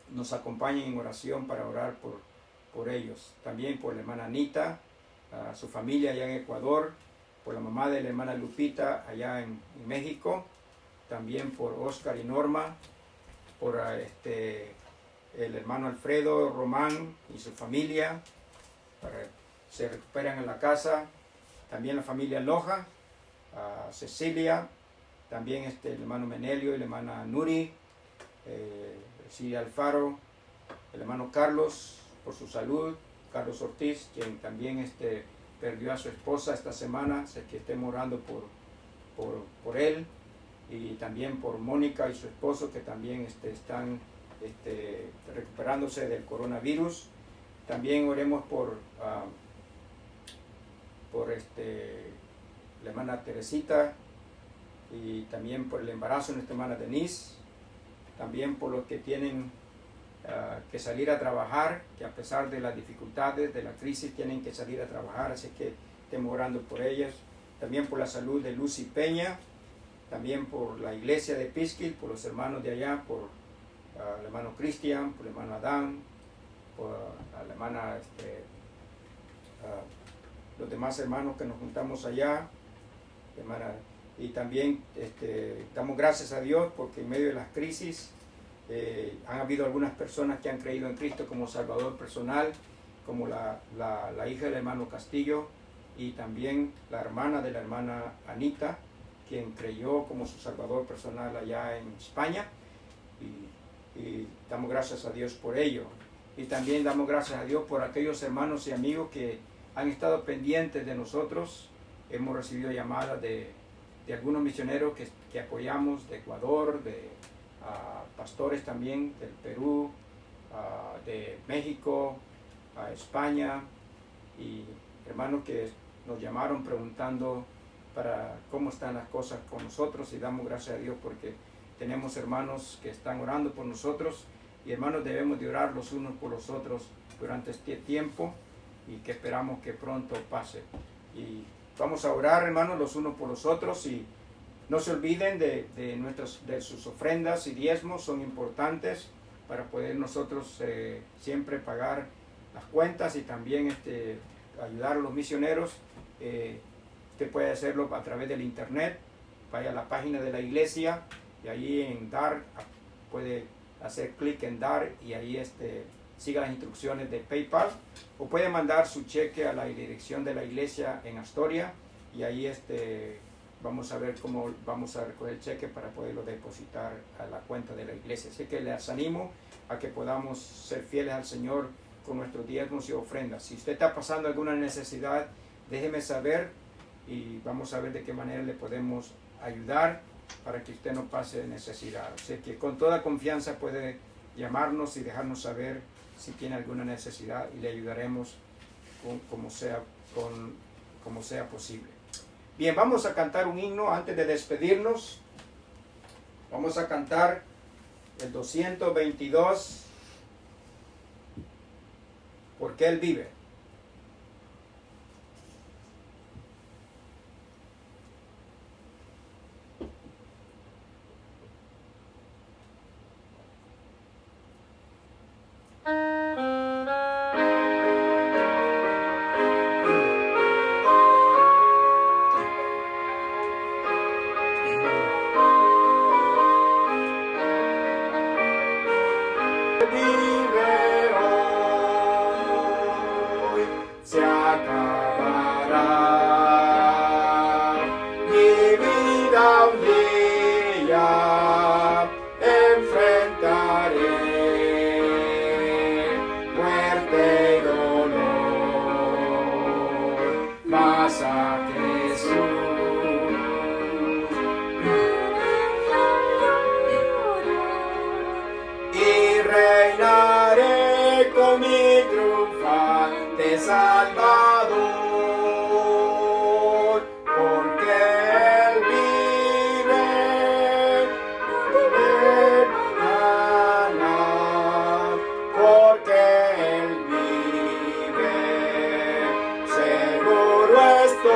[SPEAKER 1] nos acompañen en oración para orar por ellos. También por la hermana Anita, su familia allá en Ecuador, por la mamá de la hermana Lupita allá en México, también por Oscar y Norma, por el hermano Alfredo Román y su familia, para que se recuperen en la casa, también la familia Loja, Cecilia, también el hermano Menelio y la hermana Nuri, Silvia Alfaro, el hermano Carlos por su salud, Carlos Ortiz, quien también perdió a su esposa esta semana, así que estemos orando por él, y también por Mónica y su esposo que también están recuperándose del coronavirus. También oremos por la hermana Teresita, y también por el embarazo de nuestra hermana Denise, también por los que tienen que salir a trabajar, que a pesar de las dificultades, de la crisis, tienen que salir a trabajar, así que estemos orando por ellas. También por la salud de Lucy Peña, también por la iglesia de Pisquil, por los hermanos de allá, por el hermano Cristian, por el hermano Adán, por la hermana, los demás hermanos que nos juntamos allá, hermana. Y también damos gracias a Dios porque en medio de las crisis han habido algunas personas que han creído en Cristo como Salvador personal, como la hija del hermano Castillo y también la hermana de la hermana Anita, quien creyó como su Salvador personal allá en España, y damos gracias a Dios por ello. Y también damos gracias a Dios por aquellos hermanos y amigos que han estado pendientes de nosotros. Hemos recibido llamadas de algunos misioneros que apoyamos de Ecuador, de pastores también del Perú, de México, España, y hermanos que nos llamaron preguntando para cómo están las cosas con nosotros, y damos gracias a Dios porque tenemos hermanos que están orando por nosotros, y hermanos, debemos de orar los unos por los otros durante este tiempo, y que esperamos que pronto pase. Y vamos a orar, hermanos, los unos por los otros, y no se olviden de sus ofrendas y diezmos, son importantes para poder nosotros siempre pagar las cuentas y también ayudar a los misioneros. Usted puede hacerlo a través del internet. Vaya a la página de la iglesia y ahí en dar puede hacer clic en dar y ahí siga las instrucciones de PayPal, o puede mandar su cheque a la dirección de la iglesia en Astoria y ahí vamos a ver cómo vamos a recoger el cheque para poderlo depositar a la cuenta de la iglesia. Así que les animo a que podamos ser fieles al Señor con nuestros diezmos y ofrendas. Si usted está pasando alguna necesidad, déjeme saber y vamos a ver de qué manera le podemos ayudar para que usted no pase necesidad. Así que con toda confianza puede llamarnos y dejarnos saber si tiene alguna necesidad y le ayudaremos como sea posible. Bien, vamos a cantar un himno antes de despedirnos. Vamos a cantar el 222, porque Él vive. Salvador, porque Él vive, mañana, porque Él vive, seguro estoy,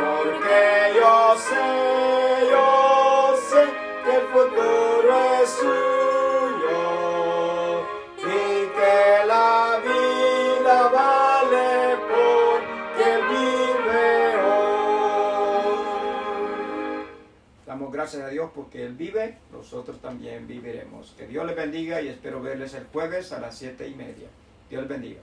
[SPEAKER 1] porque yo sé que el futuro es suyo. Vale porque Él vive hoy. Damos gracias a Dios porque Él vive, nosotros también viviremos. Que Dios les bendiga y espero verles el jueves a las 7:30. Dios les bendiga.